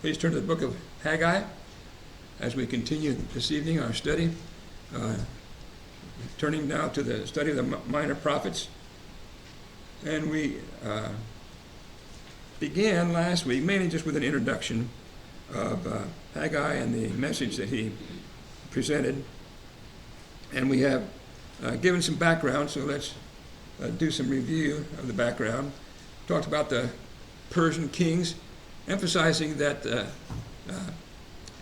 Please turn to the book of Haggai as we continue this evening our study. Turning now to the study of the minor prophets. And we began last week mainly just with an introduction of Haggai and the message that he presented. And we have given some background, so let's do some review of the background. Talked about the Persian kings, emphasizing that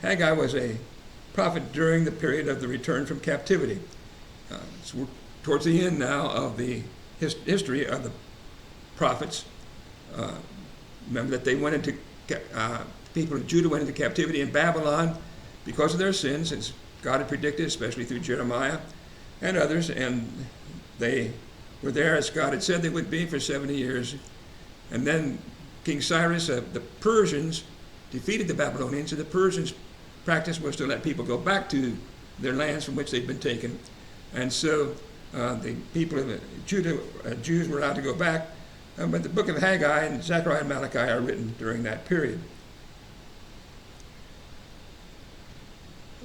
Haggai was a prophet during the period of the return from captivity. So we're towards the end now of the history of the prophets. Remember that they went into, people of Judah went into captivity in Babylon because of their sins, as God had predicted, especially through Jeremiah and others, and they were there as God had said they would be for 70 years. And then King Cyrus of the Persians defeated the Babylonians, and the Persians' practice was to let people go back to their lands from which they'd been taken. And so the people of Judah, Jews were allowed to go back, but the book of Haggai and Zechariah and Malachi are written during that period.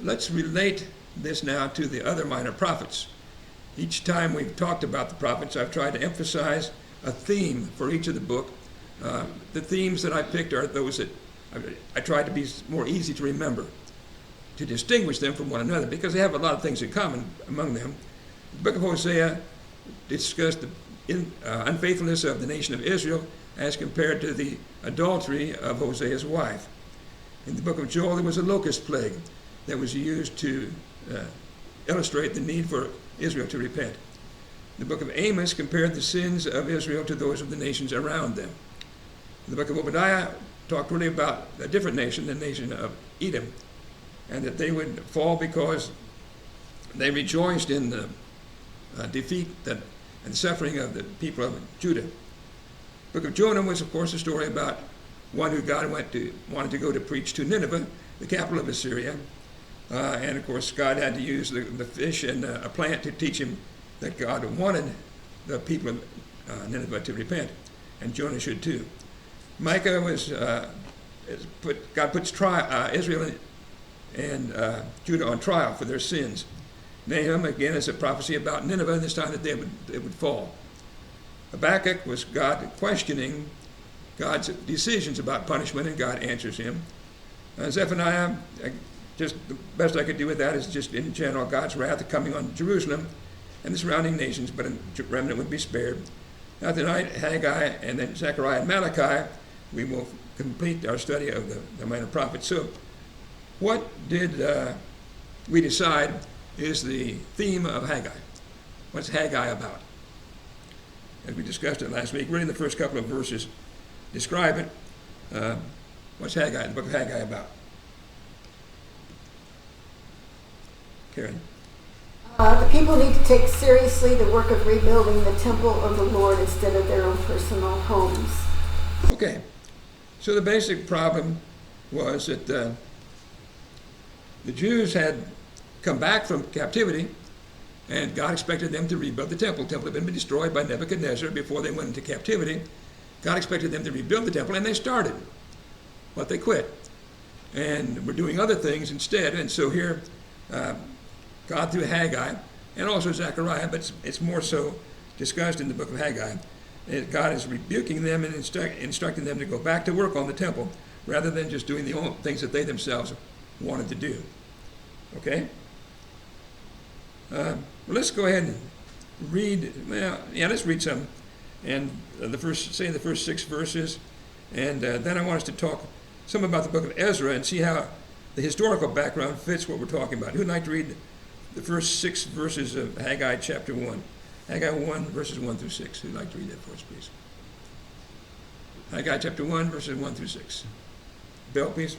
Let's relate this now to the other minor prophets. Each time we've talked about the prophets, I've tried to emphasize a theme for each of the book. The themes that I picked are those that I tried to be more easy to remember, to distinguish them from one another, because they have a lot of things in common among them. The book of Hosea discussed the unfaithfulness of the nation of Israel as compared to the adultery of Hosea's wife. In the book of Joel, there was a locust plague that was used to illustrate the need for Israel to repent. The book of Amos compared the sins of Israel to those of the nations around them. The book of Obadiah talked really about a different nation, the nation of Edom, and that they would fall because they rejoiced in the defeat and suffering of the people of Judah. The book of Jonah was, of course, a story about one who God wanted to go to preach to Nineveh, the capital of Assyria. And, of course, God had to use the fish and a plant to teach him that God wanted the people of Nineveh to repent, and Jonah should too. Micah was, God puts Israel and Judah on trial for their sins. Nahum, again, is a prophecy about Nineveh, and this time that they would fall. Habakkuk was God questioning God's decisions about punishment, and God answers him. Zephaniah, just the best I could do with that is just in general, God's wrath coming on Jerusalem and the surrounding nations, but a remnant would be spared. Now tonight, Haggai and then Zechariah and Malachi, we will complete our study of the minor prophets. So what did we decide is the theme of Haggai? What's Haggai about? As we discussed it last week, really the first couple of verses describe it. What's Haggai, the book of Haggai about? Karen? The people need to take seriously the work of rebuilding the temple of the Lord instead of their own personal homes. Okay, so the basic problem was that the Jews had come back from captivity, and God expected them to rebuild the temple. The temple had been destroyed by Nebuchadnezzar before they went into captivity. God expected them to rebuild the temple, and they started, but they quit and were doing other things instead. And so here, God through Haggai, and also Zechariah, but it's more so discussed in the book of Haggai, God is rebuking them and instructing them to go back to work on the temple rather than just doing the own things that they themselves wanted to do. Okay? Well, let's go ahead and read. Let's read some, and the first 6 verses, and then I want us to talk some about the book of Ezra and see how the historical background fits what we're talking about. Who'd like to read the first 6 verses of Haggai chapter 1? Haggai 1, verses 1 through 6. Who'd like to read that for us, please? Haggai chapter 1, verses 1 through 6. Bill, please.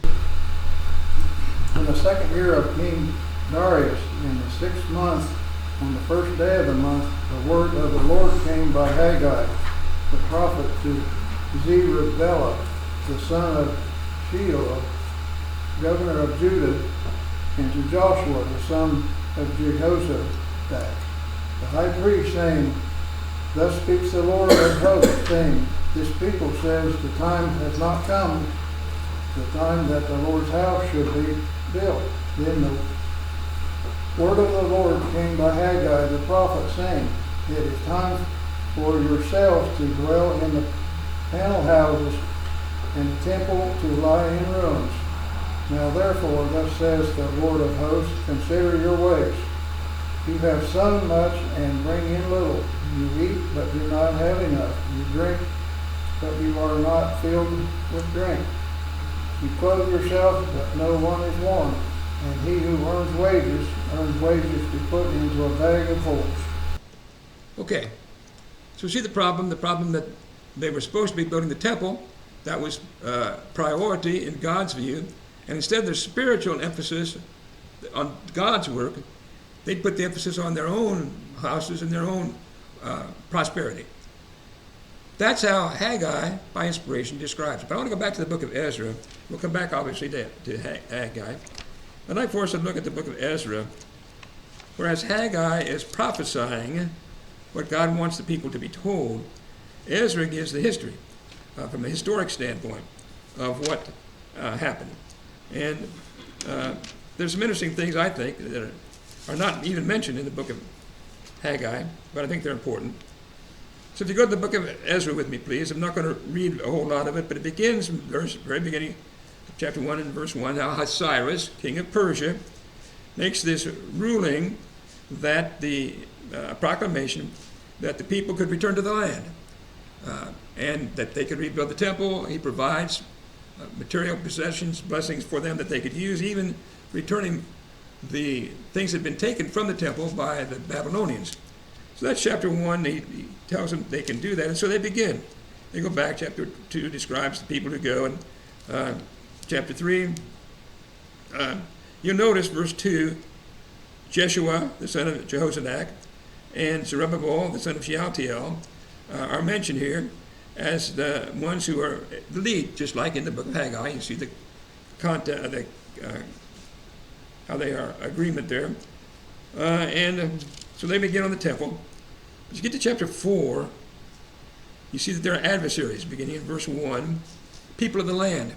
In the second year of King Darius, in the 6th month, on the first day of the month, the word of the Lord came by Haggai, the prophet, to Zerubbabel, the son of Sheol, governor of Judah, and to Joshua, the son of Jehozadak, the high priest, saying, Thus speaks the Lord of hosts, saying, This people says, The time has not come the time that the Lord's house should be built. Then the word of the Lord came by Haggai the prophet, saying, It is time for yourselves to dwell in the panel houses, and the temple to lie in ruins. Now therefore, thus says the Lord of hosts, consider your ways. You have sown much and bring in little. You eat, but do not have enough. You drink, but you are not filled with drink. You clothe yourself, but no one is warm. And he who earns wages to put into a bag of holes. Okay, so see the problem that they were supposed to be building the temple. That was priority in God's view. And instead of their spiritual emphasis on God's work, they'd put the emphasis on their own houses and their own prosperity. That's how Haggai, by inspiration, describes it. But I want to go back to the book of Ezra. We'll come back, obviously, to Haggai. I'd like for us to look at the book of Ezra, whereas Haggai is prophesying what God wants the people to be told. Ezra gives the history from a historic standpoint of what happened. And there's some interesting things, I think, that are not even mentioned in the book of Haggai, but I think they're important. So if you go to the book of Ezra with me, please. I'm not going to read a whole lot of it, but it begins from the very beginning, chapter 1 and verse 1, how Cyrus, king of Persia, makes this ruling that the proclamation that the people could return to the land and that they could rebuild the temple. He provides material possessions, blessings for them that they could use, even returning the things that had been taken from the temple by the Babylonians. So that's chapter 1. He tells them they can do that, and so they begin. They go back. Chapter 2 describes the people who go, and chapter 3, you'll notice verse 2, Jeshua, the son of Jehozadak, and Zerubbabel, the son of Shealtiel, are mentioned here as the ones who are the lead, just like in the book of Haggai. You see the content, how they are agreement there. So they begin on the temple. As you get to chapter 4, you see that there are adversaries, beginning in verse 1, people of the land.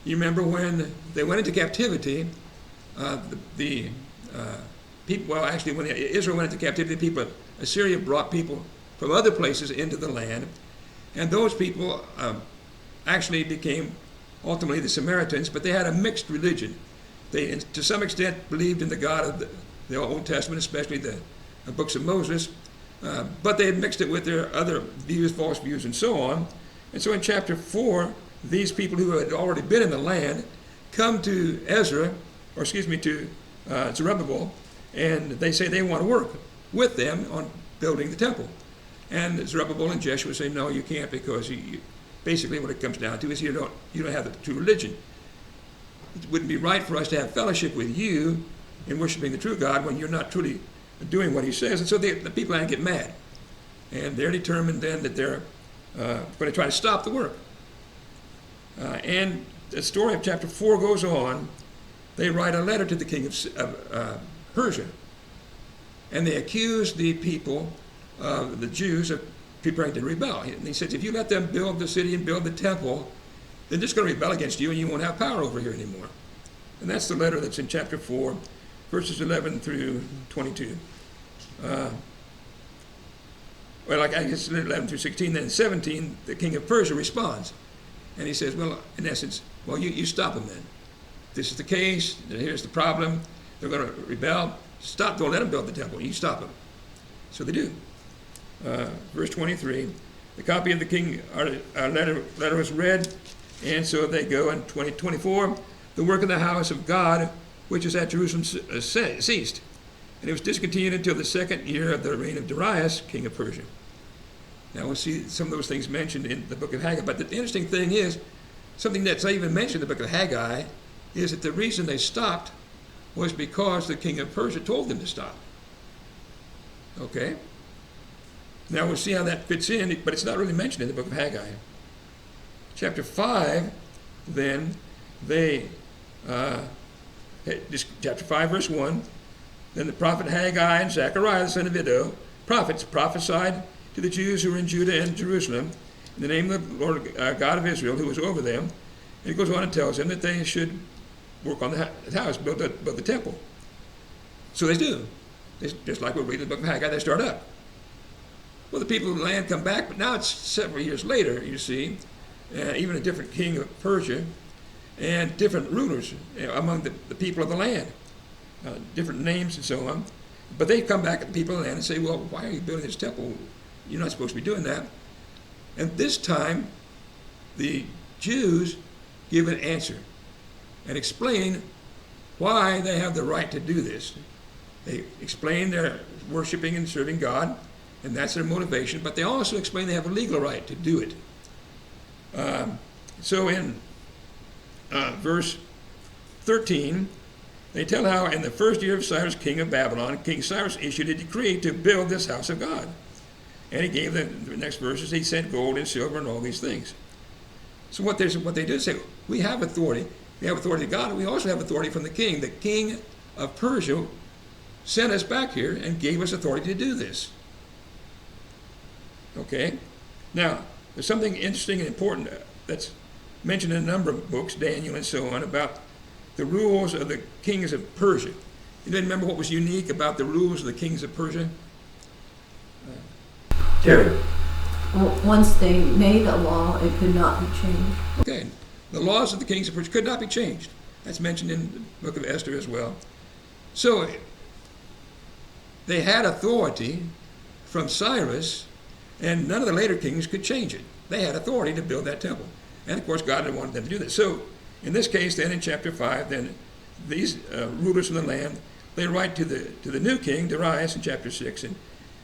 You remember when they went into captivity, people, well, actually, when Israel went into captivity, the people of Assyria brought people from other places into the land, and those people actually became ultimately the Samaritans, but they had a mixed religion. They, to some extent, believed in the God of the Old Testament, especially the books of Moses, but they had mixed it with their other views, false views, and so on. And so in chapter 4, these people who had already been in the land come to to Zerubbabel, and they say they want to work with them on building the temple. And Zerubbabel and Jeshua say, no, you can't, because basically what it comes down to is you don't have the true religion. It wouldn't be right for us to have fellowship with you in worshiping the true God when you're not truly doing what he says. And so the people get mad. And they're determined then that they're going to try to stop the work. And the story of chapter 4 goes on. They write a letter to the king of Persia. And they accuse the people, the Jews, of preparing to rebel. And he says, if you let them build the city and build the temple, they're just going to rebel against you and you won't have power over here anymore. And that's the letter that's in chapter 4, verses 11 through 22. I guess 11 through 16. Then in 17, the king of Persia responds. And he says, well, in essence, well, you stop them then. This is the case. Here's the problem. They're going to rebel. Stop. Don't let them build the temple. You stop them. So they do. Verse 23, the copy of the king letter was read, and so they go. In 24, the work of the house of God, which is at Jerusalem, ceased. And it was discontinued until the second year of the reign of Darius, king of Persia. Now we'll see some of those things mentioned in the book of Haggai. But the interesting thing is, something that's not even mentioned in the book of Haggai, is that the reason they stopped was because the king of Persia told them to stop. Okay? Now we'll see how that fits in, but it's not really mentioned in the book of Haggai. Chapter 5, then, chapter 5, verse 1, then the prophet Haggai and Zechariah, the son of Iddo, prophets, prophesied to the Jews who were in Judah and Jerusalem in the name of the Lord God of Israel, who was over them, And he goes on and tells them that they should work on the house, build the temple. So they do. Just like we read in the book of Haggai, they start up. Well, the people of the land come back, but now it's several years later, you see, even a different king of Persia, and different rulers among the people of the land, different names and so on. But they come back at the people of the land and say, well, why are you building this temple? You're not supposed to be doing that. And this time, the Jews give an answer and explain why they have the right to do this. They explain their worshiping and serving God, and that's their motivation, but they also explain they have a legal right to do it. So in verse 13, they tell how in the first year of Cyrus, king of Babylon, King Cyrus issued a decree to build this house of God. And he gave the next verses, he sent gold and silver and all these things. So what they do is say, we have authority. We have authority of God, and we also have authority from the king. The king of Persia sent us back here and gave us authority to do this. Okay? Now, there's something interesting and important that's mentioned in a number of books, Daniel and so on, about the rules of the kings of Persia. You didn't remember what was unique about the rules of the kings of Persia? Terry. Well, once they made a law, it could not be changed. Okay. The laws of the kings of Persia could not be changed. That's mentioned in the book of Esther as well. So they had authority from Cyrus, and none of the later kings could change it. They had authority to build that temple. And of course, God had wanted them to do this. So in this case, then in chapter 5, then these rulers from the land, they write to the new king, Darius, in chapter 6, and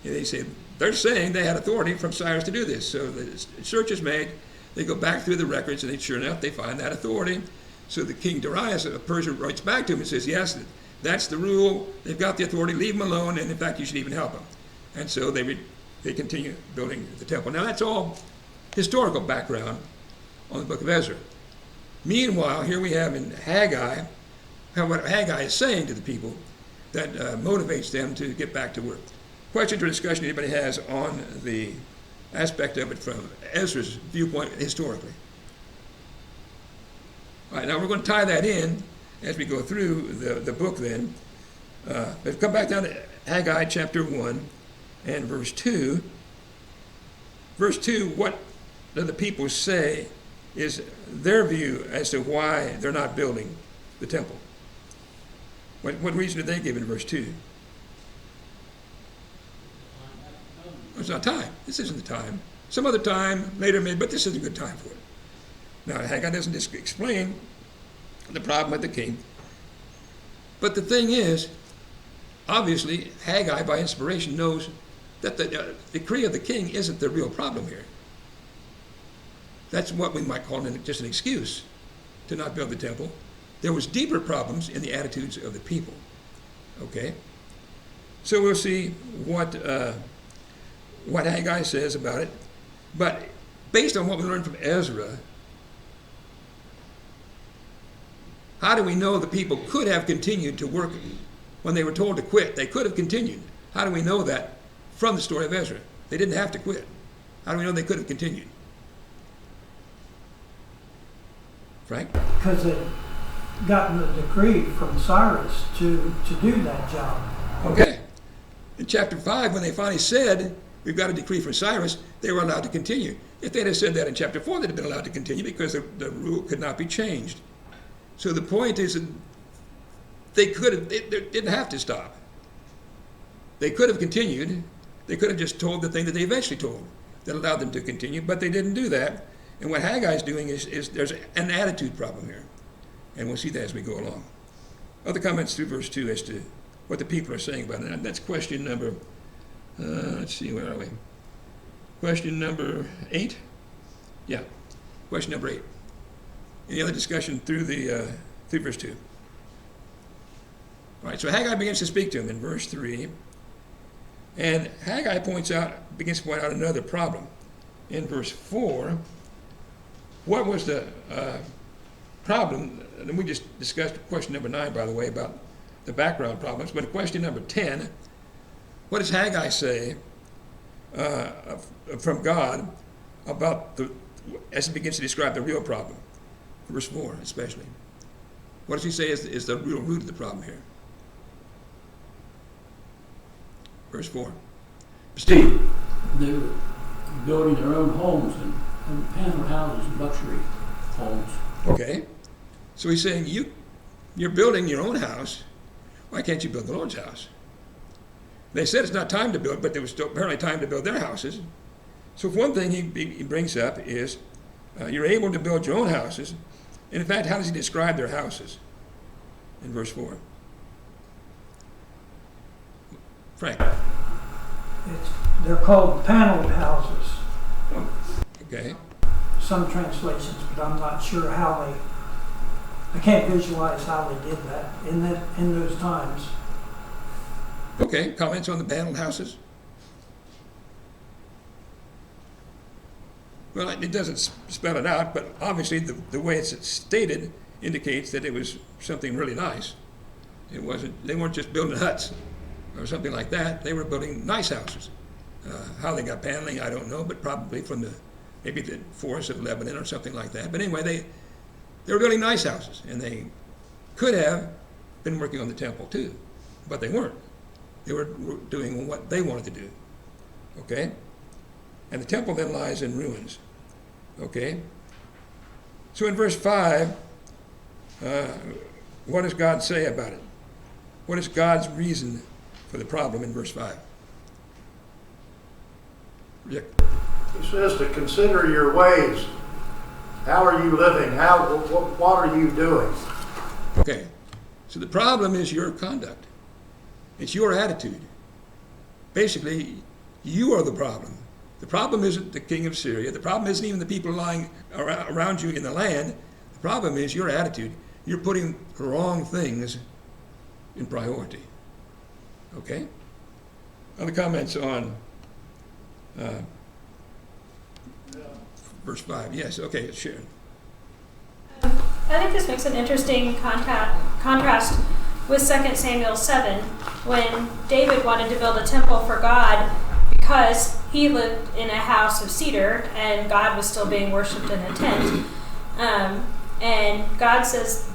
they say, they're saying they had authority from Cyrus to do this. So the search is made. They go back through the records, and sure enough, they find that authority. So the king Darius of Persia writes back to him and says, yes, that's the rule. They've got the authority. Leave them alone, and in fact, you should even help them. And so they continue building the temple. Now, that's all historical background on the book of Ezra. Meanwhile, here we have in Haggai, what Haggai is saying to the people that motivates them to get back to work. Questions or discussion anybody has on the aspect of it from Ezra's viewpoint historically? All right, now we're going to tie that in as we go through the book then. Let's come back down to Haggai chapter 1 and verse 2. Verse 2, what do the people say is their view as to why they're not building the temple? What reason did they give in verse 2? It's not time. This isn't the time. Some other time, later maybe, but this is a good time for it. Now, Haggai doesn't just explain the problem with the king. But the thing is, obviously, Haggai, by inspiration, knows that the decree of the king isn't the real problem here. That's what we might call just an excuse to not build the temple. There was deeper problems in the attitudes of the people. Okay? So we'll see what Haggai says about it. But based on what we learned from Ezra, how do we know the people could have continued to work when they were told to quit? They could have continued. How do we know that from the story of Ezra? They didn't have to quit. How do we know they could have continued? Frank? Because they'd gotten a decree from Cyrus to do that job. Okay. In chapter 5, when they finally said, we've got a decree from Cyrus, they were allowed to continue. If they'd have said that in chapter 4, they'd have been allowed to continue because the rule could not be changed. So the point is that they didn't have to stop. They could have continued. They could have just told the thing that they eventually told that allowed them to continue, but they didn't do that. And what Haggai is doing is there's an attitude problem here. And we'll see that as we go along. Other comments through verse 2 as to what the people are saying about it. And that's question number, let's see, where are we? Question number 8? Yeah, question number 8. Any other discussion through through verse 2? All right, so Haggai begins to speak to him in verse 3. And Haggai begins to point out another problem. In verse 4, what was the problem? And we just discussed question number 9, by the way, about the background problems. But question number 10, what does Haggai say from God about as he begins to describe the real problem? Verse 4 especially. What does he say is the real root of the problem here? Verse 4. Steve. They were building their own homes and panel houses and luxury homes. Okay. So he's saying, you're building your own house. Why can't you build the Lord's house? They said it's not time to build, but there was still apparently time to build their houses. So one thing he brings up is you're able to build your own houses. And in fact, how does he describe their houses in verse 4? Frank. They're called paneled houses. Okay. Some translations, but I'm not sure how I can't visualize how they did that in those times. Okay. Comments on the paneled houses? Well, it doesn't spell it out, but obviously the way it's stated indicates that it was something really nice. They weren't just building huts or something like that. They were building nice houses. How they got paneling, I don't know, but probably from maybe the forests of Lebanon or something like that. But anyway, they were building nice houses, and they could have been working on the temple too, but they weren't. They were doing what they wanted to do. Okay? And the temple then lies in ruins. Okay? So in verse 5, what does God say about it? What is God's reason for the problem in verse 5? Rick. He says to consider your ways. How are you living? What are you doing? Okay. So the problem is your conduct. It's your attitude. Basically, you are the problem. The problem isn't the king of Syria. The problem isn't even the people lying around you in the land. The problem is your attitude. You're putting the wrong things in priority. Okay? Other comments on verse 5? Yes, okay, Sharon. I think this makes an interesting contrast with 2 Samuel 7, when David wanted to build a temple for God because he lived in a house of cedar and God was still being worshipped in a tent. And God says,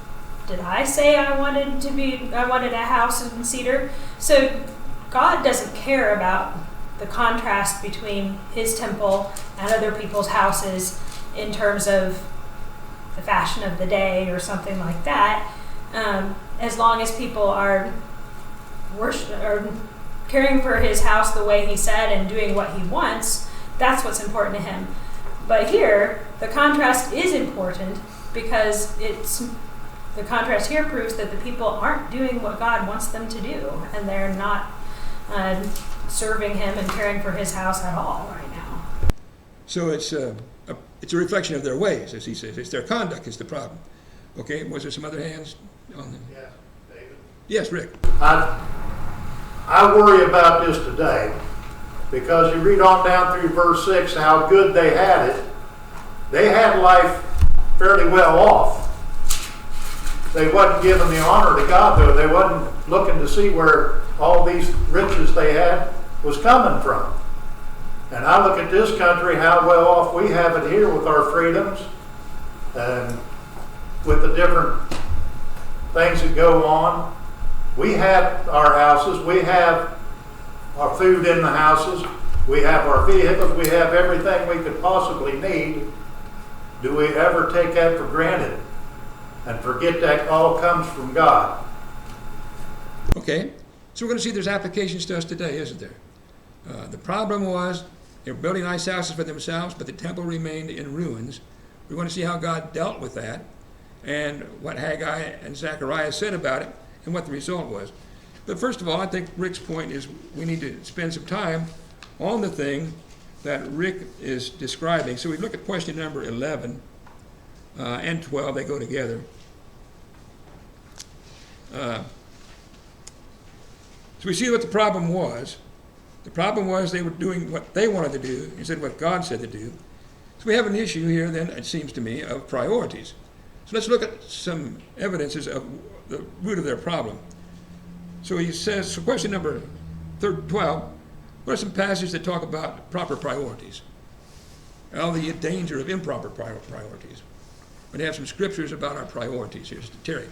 did I say I wanted a house in cedar? So God doesn't care about the contrast between his temple and other people's houses in terms of the fashion of the day or something like that, as long as people are caring for his house the way he said and doing what he wants. That's what's important to him. But here, the contrast is important because the contrast here proves that the people aren't doing what God wants them to do, and they're not serving him and caring for his house at all right now. So it's a reflection of their ways, as he says. It's their conduct is the problem. Okay, was there some other hands on them? Yes, David. Yes, Rick. I worry about this today because you read on down through verse 6 how good they had it. They had life fairly well off. They wasn't giving the honor to God, though. They wasn't looking to see where all these riches they had was coming from. And I look at this country, how well off we have it here with our freedoms and with the different things that go on. We have our houses, we have our food in the houses, we have our vehicles, we have everything we could possibly need. Do we ever take that for granted and forget that all comes from God? Okay, so we're going to see there's applications to us today, isn't there? The problem was they were building nice houses for themselves, but the temple remained in ruins. We want to see how God dealt with that and what Haggai and Zechariah said about it and what the result was. But first of all, I think Rick's point is we need to spend some time on the thing that Rick is describing. So we look at question number 11 and 12. They go together. So we see what the problem was. The problem was they were doing what they wanted to do instead of what God said to do. So we have an issue here then, it seems to me, of priorities. So let's look at some evidences of the root of their problem. So he says, so question number 12, what are some passages that talk about proper priorities? Well, the danger of improper priorities. going to have some scriptures about our priorities. Here's Terry.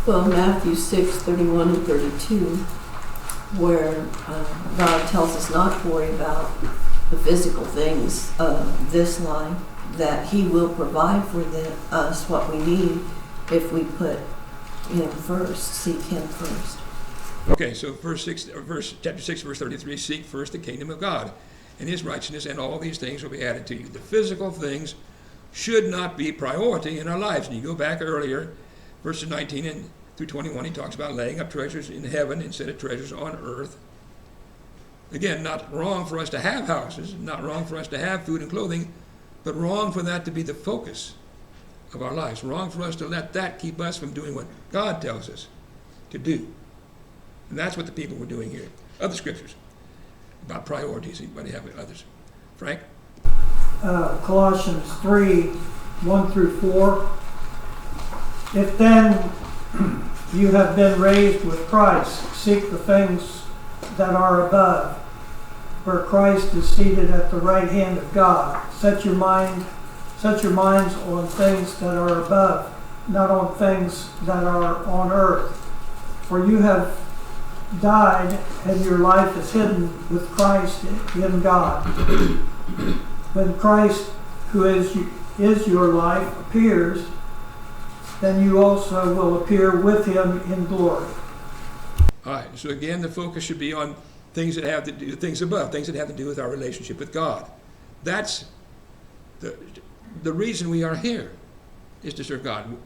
Well, Matthew 6:31 and 32, where God tells us not to worry about the physical things of this life, that He will provide for us what we need if we put Him first, seek Him first. Okay, so chapter 6, verse 33, seek first the kingdom of God and His righteousness, and all these things will be added to you. The physical things should not be priority in our lives. And you go back earlier, verses 19 and through 21, he talks about laying up treasures in heaven instead of treasures on earth. Again, not wrong for us to have houses, not wrong for us to have food and clothing, but wrong for that to be the focus of our lives. Wrong for us to let that keep us from doing what God tells us to do. And that's what the people were doing here. Other scriptures about priorities. Anybody have others? Frank? Colossians 3:1 through 4. If then you have been raised with Christ, seek the things that are above, where Christ is seated at the right hand of God. Set your minds on things that are above, not on things that are on earth. For you have died, and your life is hidden with Christ in God. When Christ, who is your life, appears, then you also will appear with Him in glory. All right, so again, the focus should be on things that have to do, things above, things that have to do with our relationship with God. That's the reason we are here, is to serve God.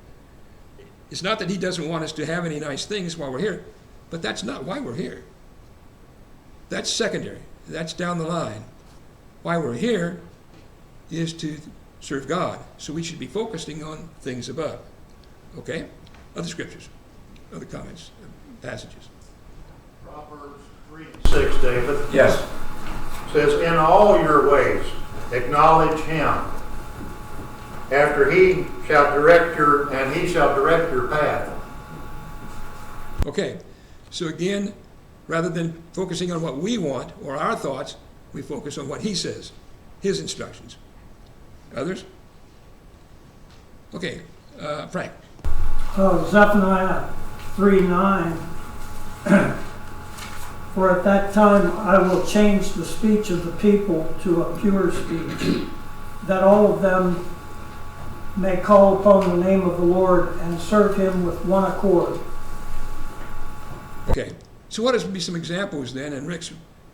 It's not that He doesn't want us to have any nice things while we're here, but that's not why we're here. That's secondary. That's down the line. Why we're here is to serve God. So we should be focusing on things above. Okay? Other scriptures, other comments, passages. Proverbs 3:6, David. Yes. Says, in all your ways acknowledge Him. After He shall direct your path. Okay. So again, rather than focusing on what we want or our thoughts, we focus on what He says, His instructions. Others? Okay. Frank. Zephaniah 3:9. For at that time I will change the speech of the people to a pure speech, that all of them may call upon the name of the Lord and serve Him with one accord. Okay. So what would be some examples then? And Rick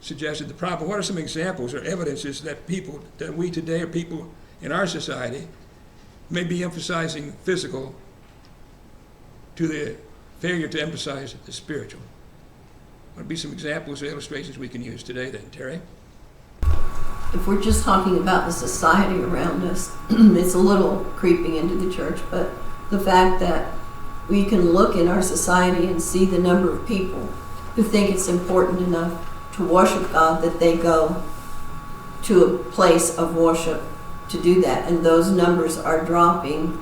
suggested the problem. What are some examples or evidences that we today, or people in our society, may be emphasizing physical to the failure to emphasize the spiritual? What would be some examples or illustrations we can use today then, Terry? If we're just talking about the society around us, it's a little creeping into the church, but the fact that we can look in our society and see the number of people who think it's important enough to worship God that they go to a place of worship to do that. And those numbers are dropping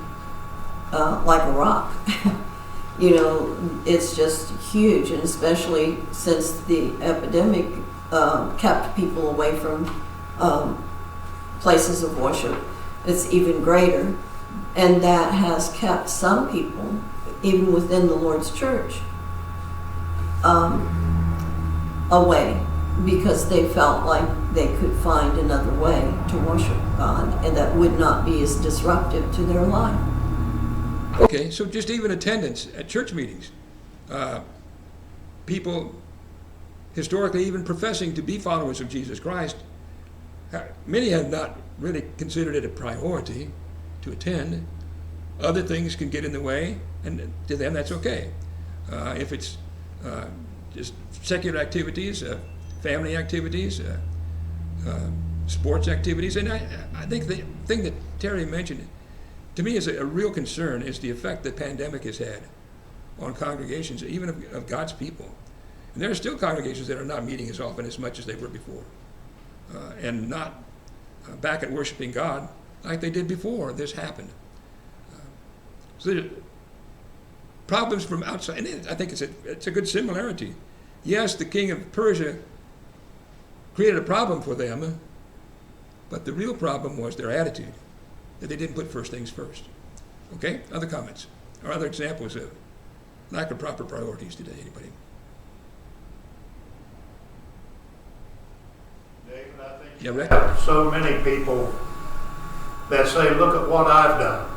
like a rock. You know, it's just huge, and especially since the epidemic kept people away from places of worship, it's even greater. And that has kept some people, even within the Lord's church, away, because they felt like they could find another way to worship God, and that would not be as disruptive to their life. Okay, so just even attendance at church meetings. People historically even professing to be followers of Jesus Christ, many have not really considered it a priority to attend. Other things can get in the way, and to them that's okay. If it's just secular activities, family activities, sports activities, and I think the thing that Terry mentioned, to me, is a real concern, is the effect the pandemic has had on congregations, even of God's people. And there are still congregations that are not meeting as often as much as they were before, and not back at worshiping God like they did before this happened. So there are problems from outside, and I think it's a good similarity. Yes, the king of Persia created a problem for them, but the real problem was their attitude, that they didn't put first things first. Okay, other comments or other examples of lack of proper priorities today, anybody? David, I think Yeah, you Rick? have so many people that say, look at what I've done.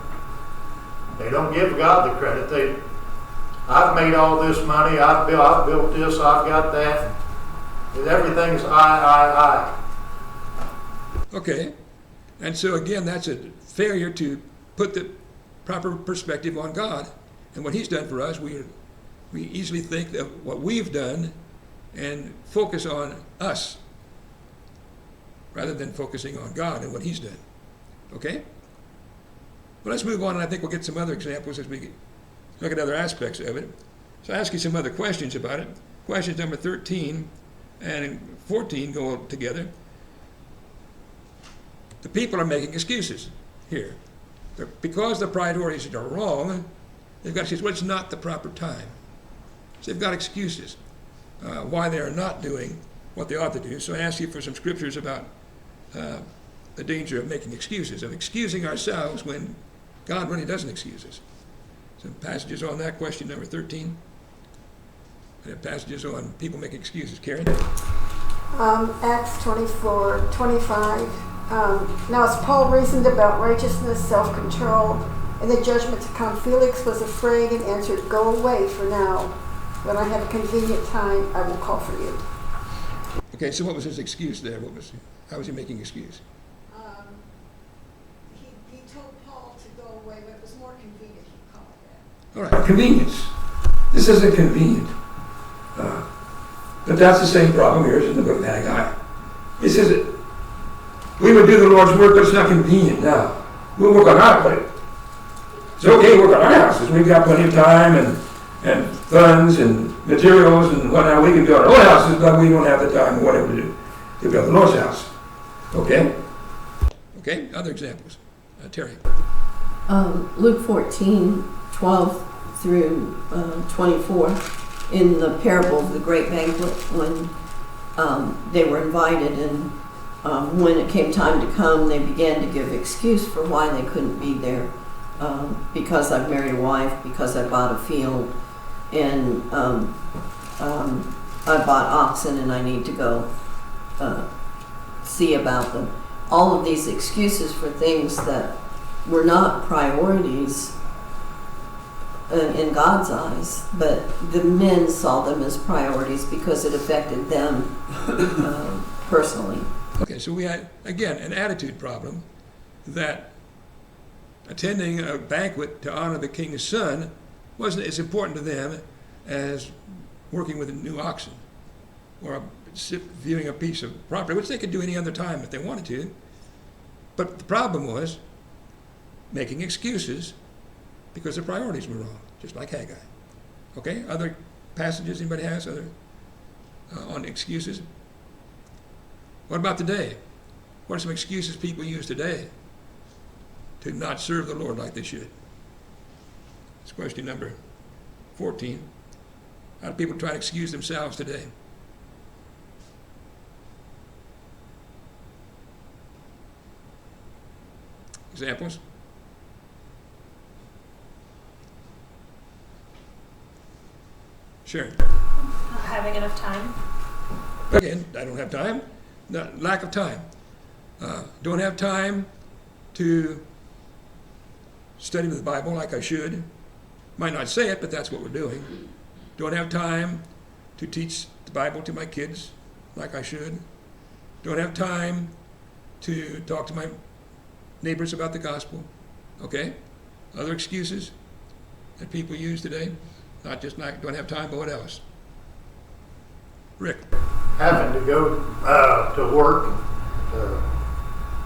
They don't give God the credit. I've made all this money, I've built this, I've got that. Everything's I. Okay, and so again, that's a failure to put the proper perspective on God and what He's done for us. We easily think of what we've done and focus on us rather than focusing on God and what He's done. Okay? Well, let's move on, and I think we'll get some other examples as we look at other aspects of it. So I ask you some other questions about it. Questions number 13 and 14 go together. The people are making excuses here. Because the priorities are wrong, they've got excuses. Well, it's not the proper time. So they've got excuses why they are not doing what they ought to do. So I ask you for some scriptures about the danger of making excuses, of excusing ourselves when God really doesn't excuse us. Some passages on that, question number 13. And passages on people making excuses. Karen? Acts 24, 25. Now as Paul reasoned about righteousness, self-control, and the judgment to come, Felix was afraid and answered, "Go away for now. When I have a convenient time, I will call for you." Okay, so what was his excuse there? How was he making excuse? He told Paul to go away, but it was more convenient, he called that. All right, convenience. This isn't convenient. But that's the same problem here as in the book of Haggai. He says that we would do the Lord's work, but it's not convenient now. We'll work on our plate. It's okay to work on our houses. We've got plenty of time and funds and materials and whatnot. We can build our own houses, but we don't have the time or whatever to do to build the Lord's house. Okay? Okay, other examples. Terry. Luke 14, 12 through 24, in the parable of the great banquet, when they were invited, and when it came time to come, they began to give excuse for why they couldn't be there. Because I've married a wife, because I bought a field, and I bought oxen and I need to go see about them. All of these excuses for things that were not priorities in God's eyes, but the men saw them as priorities because it affected them personally. Okay, so we had, again, an attitude problem that attending a banquet to honor the king's son wasn't as important to them as working with a new oxen or viewing a piece of property, which they could do any other time if they wanted to. But the problem was making excuses because their priorities were wrong, just like Haggai. Okay, other passages anybody has other on excuses? What about today? What are some excuses people use today to not serve the Lord like they should? It's question number 14. How do people try to excuse themselves today? Examples? Sure. Not having enough time. Again, I don't have time. Lack of time. Don't have time to study the Bible like I should. Might not say it, but that's what we're doing. Don't have time to teach the Bible to my kids like I should. Don't have time to talk to my neighbors about the gospel. Okay? Other excuses that people use today? Not just not, don't have time, but what else? Rick. Having to go to work,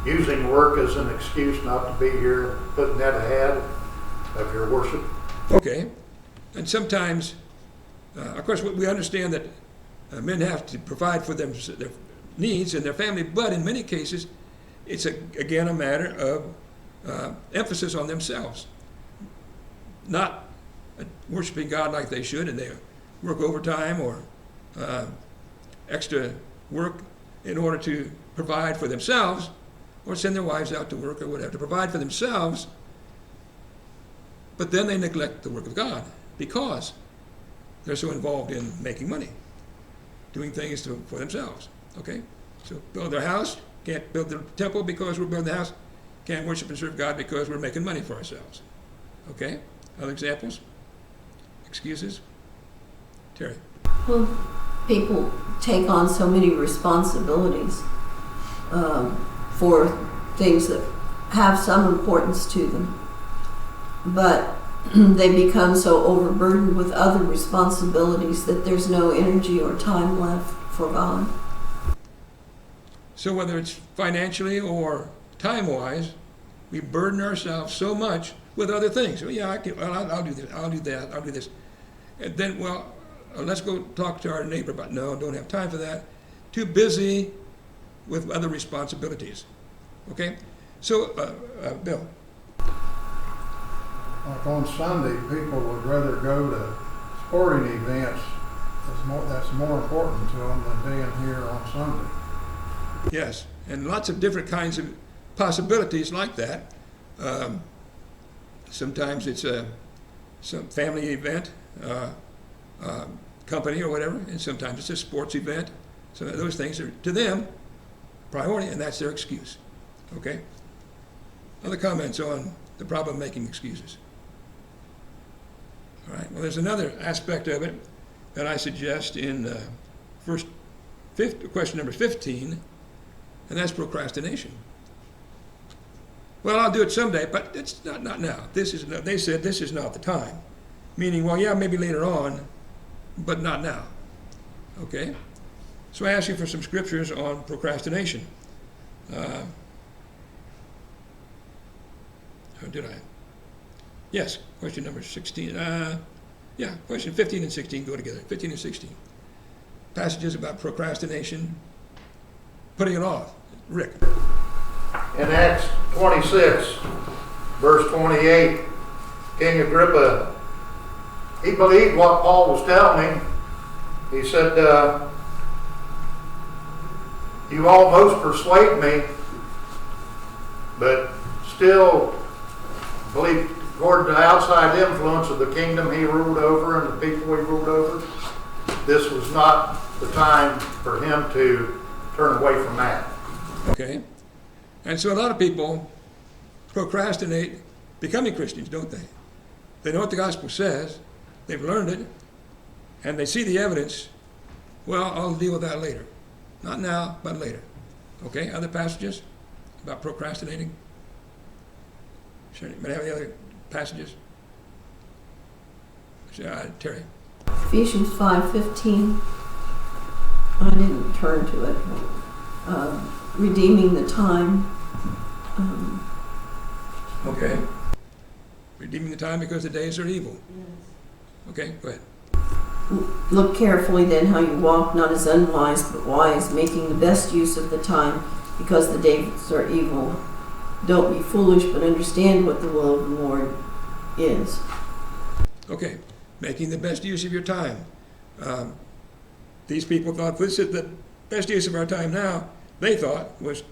using work as an excuse not to be here, putting that ahead of your worship. Okay. And sometimes, of course, we understand that men have to provide for them their needs and their family, but in many cases, it's again a matter of emphasis on themselves, not worshiping God like they should, and they work overtime or extra work in order to provide for themselves, or send their wives out to work or whatever, to provide for themselves, but then they neglect the work of God because they're so involved in making money, doing things for themselves. Okay? So build their house, can't build the temple because we're building the house, can't worship and serve God because we're making money for ourselves. Okay? Other examples? Excuses? Terry? Well, people take on so many responsibilities for things that have some importance to them, but they become so overburdened with other responsibilities that there's no energy or time left for God. So whether it's financially or time-wise, we burden ourselves so much with other things. Well, yeah, I'll do this, I'll do that, I'll do this. And then, let's go talk to our neighbor about, no, don't have time for that. Too busy with other responsibilities. Okay? So, Bill. Like on Sunday, people would rather go to sporting events. That's more important to them than being here on Sunday. Yes, and lots of different kinds of possibilities like that. Sometimes it's some family event, company or whatever, and sometimes it's a sports event. So those things are, to them, priority, and that's their excuse. Okay? Other comments on the problem of making excuses? All right, well, there's another aspect of it that I suggest in question number 15, and that's procrastination. Well, I'll do it someday, but it's not now. They said this is not the time. Meaning, well, yeah, maybe later on, but not now. Okay? So I ask you for some scriptures on procrastination. Did I? Yes, question number 16. Question 15 and 16 go together. 15 and 16. Passages about procrastination, putting it off. Rick. In Acts 26, verse 28, King Agrippa, he believed what Paul was telling him. He said, you almost persuade me, but still believe according to the outside influence of the kingdom he ruled over and the people he ruled over, this was not the time for him to turn away from that. Okay. And so a lot of people procrastinate becoming Christians, don't they? They know what the gospel says, they've learned it, and they see the evidence. Well, I'll deal with that later. Not now, but later. Okay, other passages about procrastinating? Sure. Anybody have any other passages? Terry. Ephesians 5:15. I didn't turn to it. Redeeming the time. Okay. Redeeming the time because the days are evil. Okay, go ahead. Look carefully then how you walk, not as unwise, but wise, making the best use of the time, because the days are evil. Don't be foolish, but understand what the will of the Lord is. Okay, making the best use of your time. These people thought this is the best use of our time now. They thought was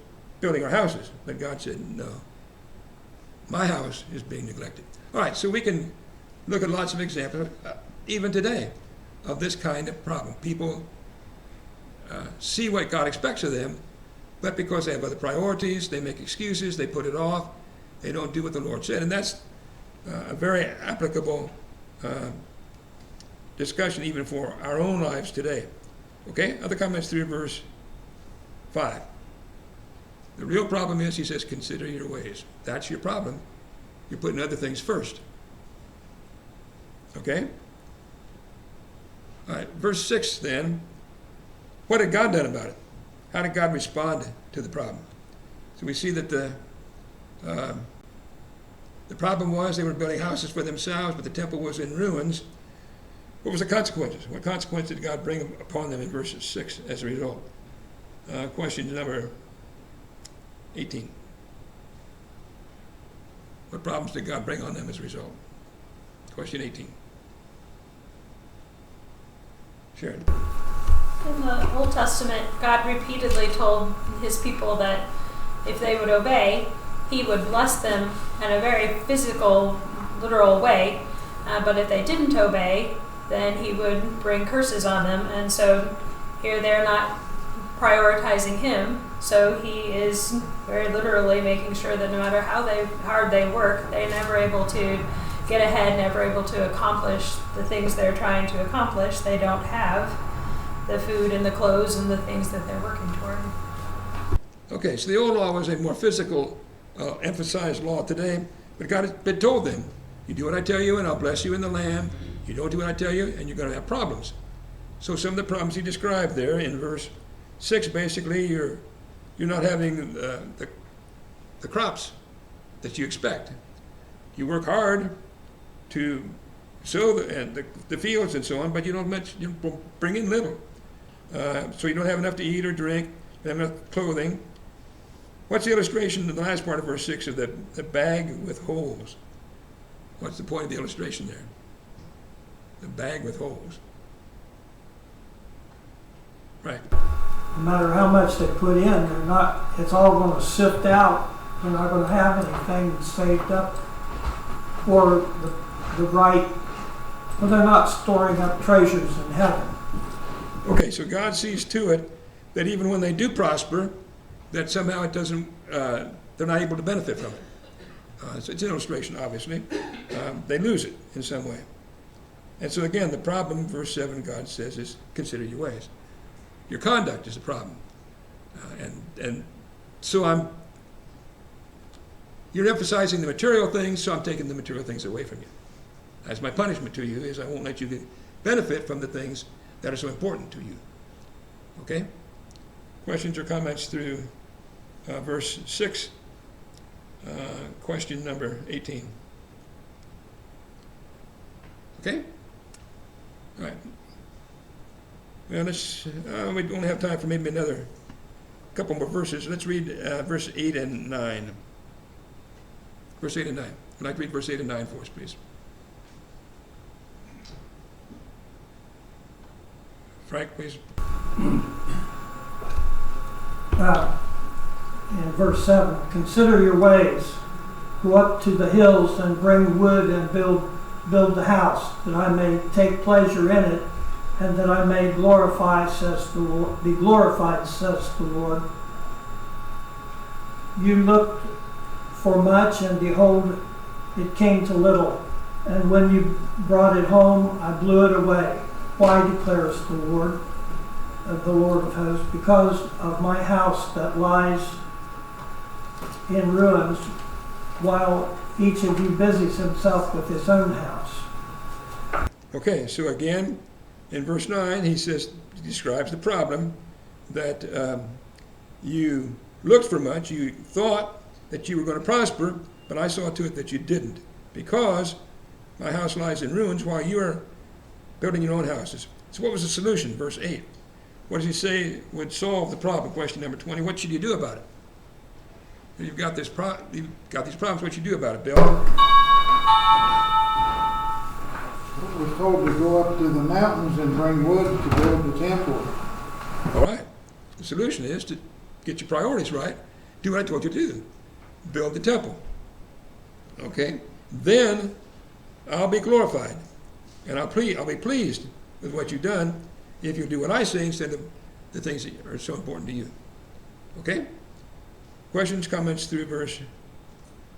building our houses, but God said, no. My house is being neglected. All right, so we can look at lots of examples, even today, of this kind of problem. People see what God expects of them, but because they have other priorities, they make excuses, they put it off, they don't do what the Lord said. And that's a very applicable discussion even for our own lives today. Okay, other comments through verse 5. The real problem is, he says, consider your ways. That's your problem. You're putting other things first. Okay? All right, verse 6 then. What had God done about it? How did God respond to the problem? So we see that the problem was they were building houses for themselves, but the temple was in ruins. What was the consequences? What consequences did God bring upon them in verses 6 as a result? Question number 18. What problems did God bring on them as a result? Question 18. Sharon. In the Old Testament, God repeatedly told his people that if they would obey, he would bless them in a very physical literal way. But if they didn't obey, then he would bring curses on them. And so here they're not prioritizing him. So he is very literally making sure that no matter how hard they work, they're never able to get ahead, never able to accomplish the things they're trying to accomplish. They don't have the food and the clothes and the things that they're working toward. Okay, so the old law was a more physical, emphasized law today, but God had told them, you do what I tell you and I'll bless you in the land. You don't do what I tell you and you're going to have problems. So some of the problems he described there in verse 6, basically, you're not having the crops that you expect. You work hard to sow the fields and so on, but you don't bring in little. So you don't have enough to eat or drink, you don't have enough clothing. What's the illustration in the last part of verse 6 of the bag with holes? What's the point of the illustration there? The bag with holes. Right. No matter how much they put in, it's all going to sift out. They're not going to have anything saved up for the right, well, they're not storing up treasures in heaven. Okay, so God sees to it that even when they do prosper, that somehow it doesn't, they're not able to benefit from it. So it's an illustration, obviously. They lose it in some way. And so again, the problem, verse 7, God says, is consider your ways. Your conduct is the problem. And so you're emphasizing the material things, so I'm taking the material things away from you. That's my punishment to you, is I won't let you benefit from the things that are so important to you. Okay? Questions or comments through verse 6? Question number 18. Okay? All right. Well, we only have time for maybe another couple more verses. Let's read verse 8 and 9. Verse 8 and 9. I'd like to read verse 8 and 9 for us, please. Frank, please. In verse 7, consider your ways. Go up to the hills and bring wood and build the house, that I may take pleasure in it, and that I may be glorified, says the Lord. You looked for much, and behold, it came to little. And when you brought it home, I blew it away. Why, declares the Lord of hosts? Because of my house that lies in ruins, while each of you busies himself with his own house. Okay, so again, in verse 9, he describes the problem that you looked for much, you thought that you were going to prosper, but I saw to it that you didn't, because my house lies in ruins while you are building your own houses. So what was the solution? Verse 8. What does he say would solve the problem? Question number 20. What should you do about it? You've got these problems. What should you do about it, Bill? We're told to go up to the mountains and bring wood to build the temple. All right. The solution is to get your priorities right. Do what I told you to do. Build the temple. Okay? Then I'll be glorified. And I'll be pleased with what you've done if you do what I say instead of the things that are so important to you. Okay? Questions, comments through verse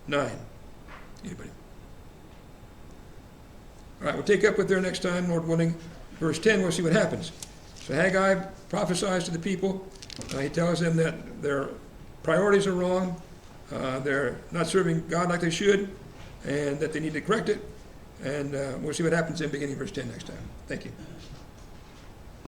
9? Anybody? All right, we'll take up with there next time, Lord willing. Verse 10, we'll see what happens. So Haggai prophesies to the people. He tells them that their priorities are wrong. They're not serving God like they should, and that they need to correct it. And we'll see what happens in beginning verse 10 next time. Thank you.